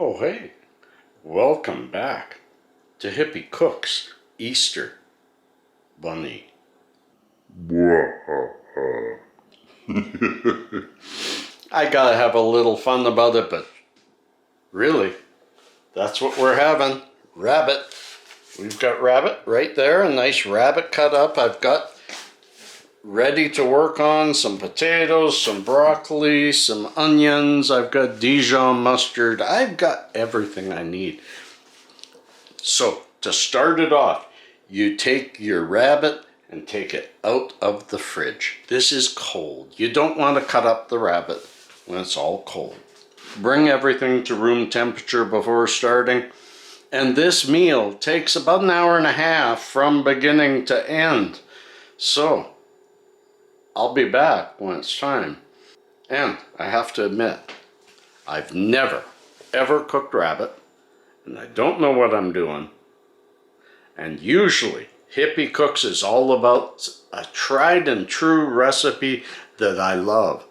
Oh, hey, welcome back to Hippie Cooks Easter Bunny. I gotta have a little fun about it, but really, that's what we're having. Rabbit. We've got rabbit right there, a nice rabbit cut up. I've got ready to work on some potatoes, some broccoli, some onions. I've got Dijon mustard. I've got everything I need. So to start it off, you take your rabbit and take it out of the fridge. This is cold. You don't want to cut up the rabbit when it's all cold. Bring everything to room temperature before starting. And this meal takes about an hour and a half from beginning to end. So I'll be back when it's time. And I have to admit, I've never, ever cooked rabbit, and I don't know what I'm doing. And usually, Hippie Cooks is all about a tried and true recipe that I love.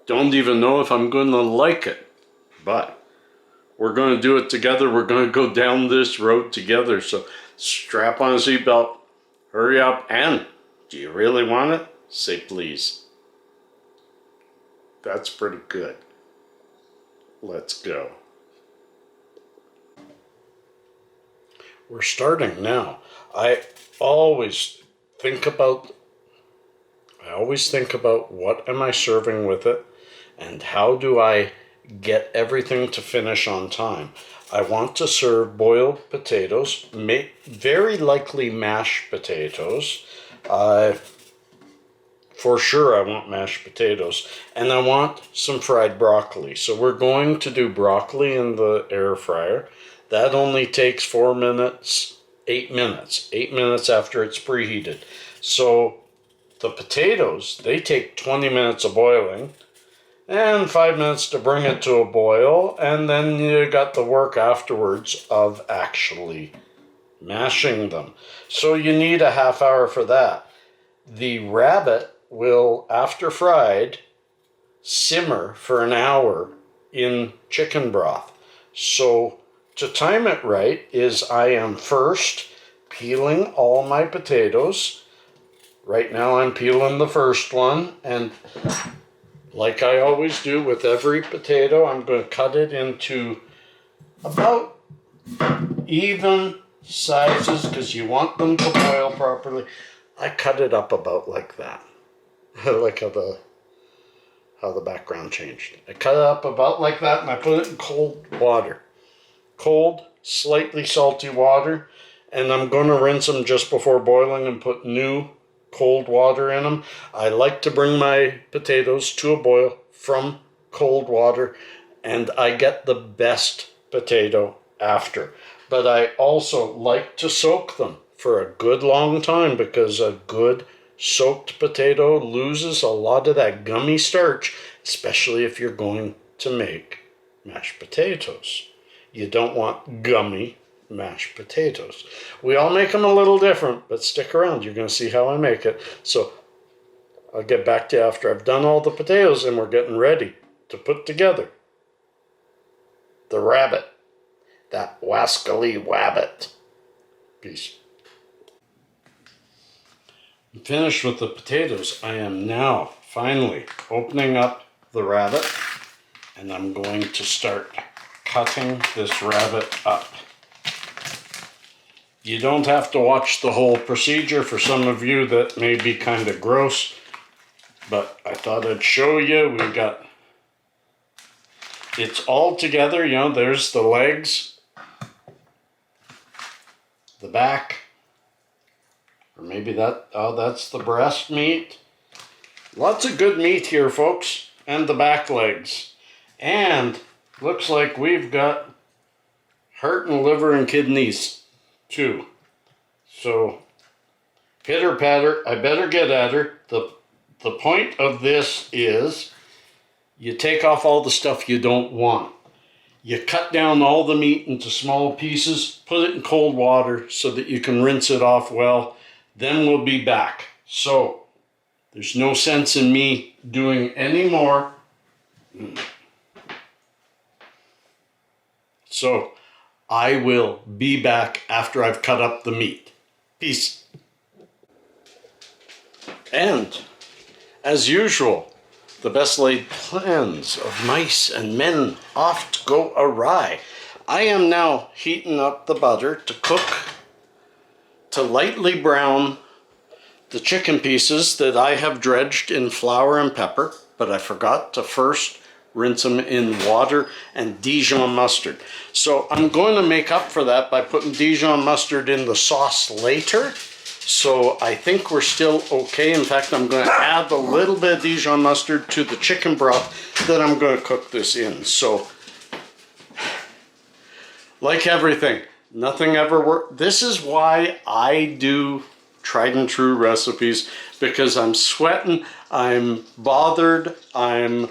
Don't even know if I'm going to like it, but we're going to do it together. We're going to go down this road together. So strap on a seatbelt, hurry up, and do you really want it? Say please. That's pretty good. Let's go. We're starting now. I always think about what am I serving with it and how do I get everything to finish on time. I want to serve boiled potatoes, very likely mashed potatoes. For sure I want mashed potatoes, and I want some fried broccoli. So we're going to do broccoli in the air fryer. That only takes 8 minutes after it's preheated. So the potatoes, they take 20 minutes of boiling and 5 minutes to bring it to a boil, and then you got the work afterwards of actually mashing them. So you need a half hour for that. The rabbit will, after fried, simmer for an hour in chicken broth. So to time it right is I am first peeling all my potatoes. Right now I'm peeling the first one, and like I always do with every potato, I'm going to cut it into about even sizes because you want them to boil properly. I cut it up about like that. I like how the background changed. I cut it up about like that, and I put it in cold water. Cold, slightly salty water, and I'm going to rinse them just before boiling and put new cold water in them. I like to bring my potatoes to a boil from cold water, and I get the best potato after. But I also like to soak them for a good long time because a good soaked potato loses a lot of that gummy starch, especially if you're going to make mashed potatoes. You don't want gummy mashed potatoes. We all make them a little different, but stick around. You're going to see how I make it. So I'll get back to you after I've done all the potatoes and we're getting ready to put together the rabbit, that wascally wabbit. Peace. I'm finished with the potatoes. I am now finally opening up the rabbit, and I'm going to start cutting this rabbit up. You don't have to watch the whole procedure. For some of you that may be kind of gross, but I thought I'd show you. It's all together, you know, there's the legs, the back, or maybe that's the breast meat. Lots of good meat here, folks, and the back legs. And looks like we've got heart and liver and kidneys too. So pitter patter, I better get at her. The point of this is you take off all the stuff you don't want. You cut down all the meat into small pieces, put it in cold water so that you can rinse it off well. Then we'll be back. So there's no sense in me doing any more. So I will be back after I've cut up the meat. Peace. And as usual, the best laid plans of mice and men oft go awry. I am now heating up the butter to cook, to lightly brown the chicken pieces that I have dredged in flour and pepper, but I forgot to first rinse them in water and Dijon mustard. So I'm going to make up for that by putting Dijon mustard in the sauce later. So I think we're still okay. In fact, I'm going to add a little bit of Dijon mustard to the chicken broth that I'm going to cook this in. So, like everything, nothing ever works. This is why I do tried and true recipes, because I'm sweating, I'm bothered, I'm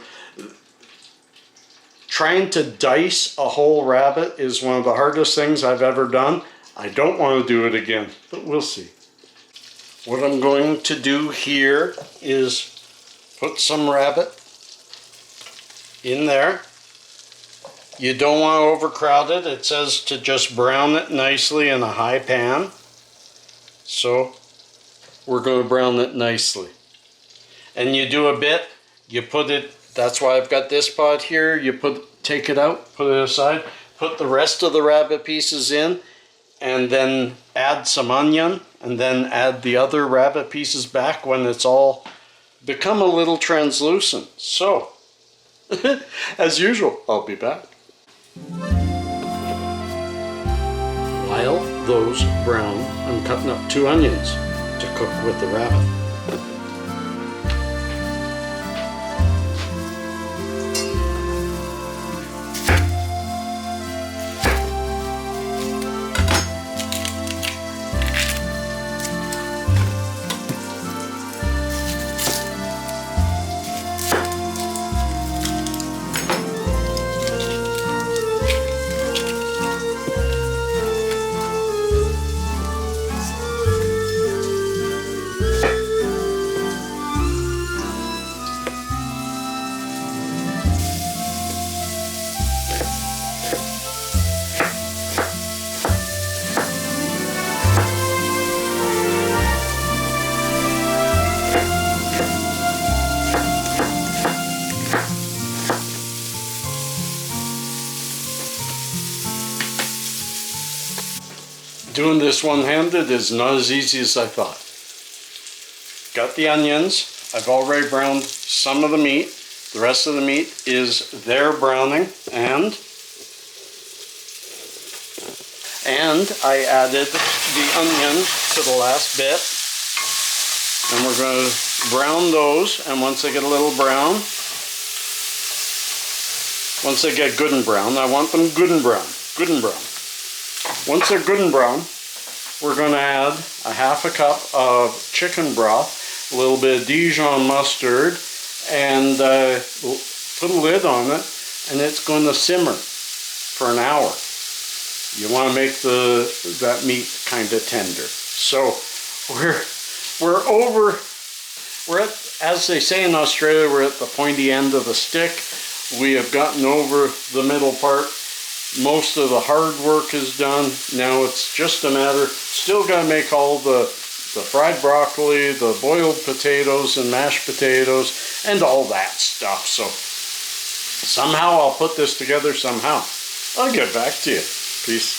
trying to dice a whole rabbit is one of the hardest things I've ever done. I don't want to do it again, but we'll see. What I'm going to do here is put some rabbit in there. You don't want to overcrowd it. It says to just brown it nicely in a high pan. So we're going to brown it nicely. And you do a bit, you put it, that's why I've got this pot here, you take it out, put it aside, put the rest of the rabbit pieces in, and then add some onion, and then add the other rabbit pieces back when it's all become a little translucent. So, as usual, I'll be back. While those brown, I'm cutting up 2 onions to cook with the rabbit. Doing this one-handed is not as easy as I thought. Got the onions. I've already browned some of the meat. The rest of the meat is there browning, and I added the onion to the last bit. And we're going to brown those, and once they get a little brown, once they get good and brown, I want them good and brown, good and brown. Once they're good and brown, we're going to add a half a cup of chicken broth, a little bit of Dijon mustard, and put a lid on it, and it's going to simmer for an hour. You want to make that meat kind of tender. So we're at, as they say in Australia, we're at the pointy end of the stick. We have gotten over the middle part. Most of the hard work is done. Now it's just a matter, still got to make all the fried broccoli, the boiled potatoes and mashed potatoes, and all that stuff. So somehow I'll put this together somehow. I'll get back to you. Peace.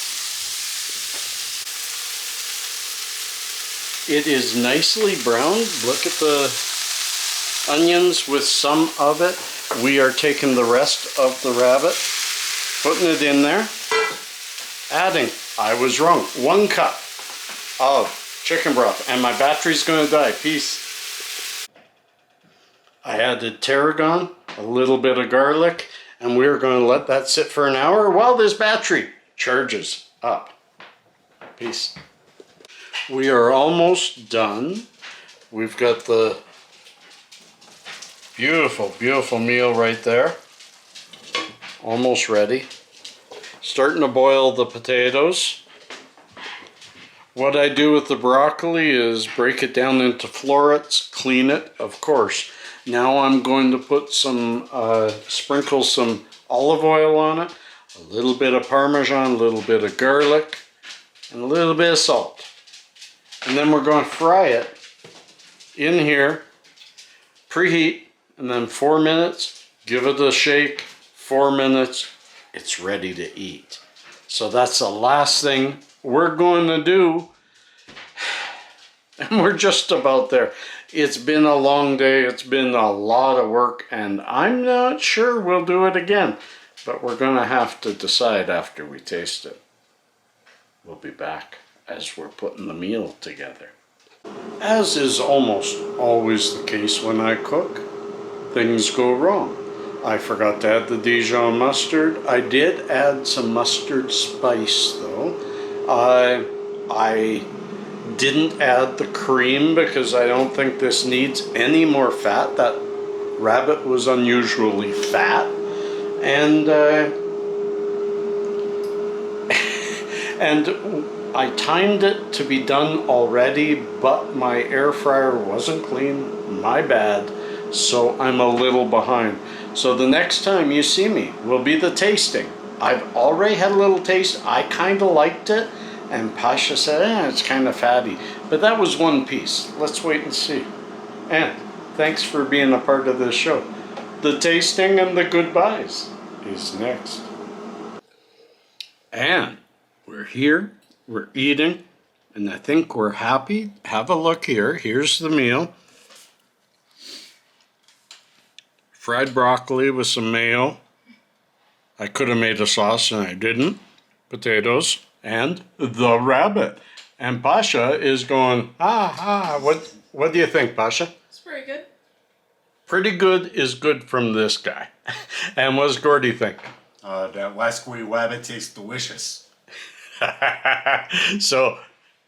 It is nicely browned. Look at the onions with some of it. We are taking the rest of the rabbit, putting it in there, adding, I was wrong, 1 cup of chicken broth, and my battery's going to die. Peace. I added tarragon, a little bit of garlic, and we're going to let that sit for an hour while this battery charges up. Peace. We are almost done. We've got the beautiful, beautiful meal right there. Almost ready. Starting to boil the potatoes. What I do with the broccoli is break it down into florets, clean it, of course. Now I'm going to put some, sprinkle some olive oil on it. a little bit of Parmesan, a little bit of garlic, and a little bit of salt. And then we're going to fry it in here, preheat, and then 4 minutes, give it a shake, 4 minutes, it's ready to eat. So that's the last thing we're going to do. And we're just about there. It's been a long day, it's been a lot of work, and I'm not sure we'll do it again. But we're going to have to decide after we taste it. We'll be back as we're putting the meal together. As is almost always the case when I cook, things go wrong. I forgot to add the Dijon mustard. I did add some mustard spice though. I didn't add the cream because I don't think this needs any more fat. That rabbit was unusually fat. And and I timed it to be done already, but my air fryer wasn't clean, my bad, so I'm a little behind. So the next time you see me will be the tasting. I've already had a little taste, I kind of liked it, and Pasha said, it's kind of fatty. But that was one piece, let's wait and see. And thanks for being a part of this show. The tasting and the goodbyes is next. And we're here, we're eating, and I think we're happy. Have a look here. Here's the meal. Fried broccoli with some mayo. I could have made a sauce and I didn't. Potatoes and the rabbit. And Pasha is going, what do you think, Pasha? It's pretty good. Pretty good is good from this guy. And what does Gordy think? That last Wabbit tastes delicious. So,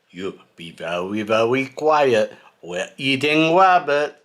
you be very, very quiet. We're eating Wabbit.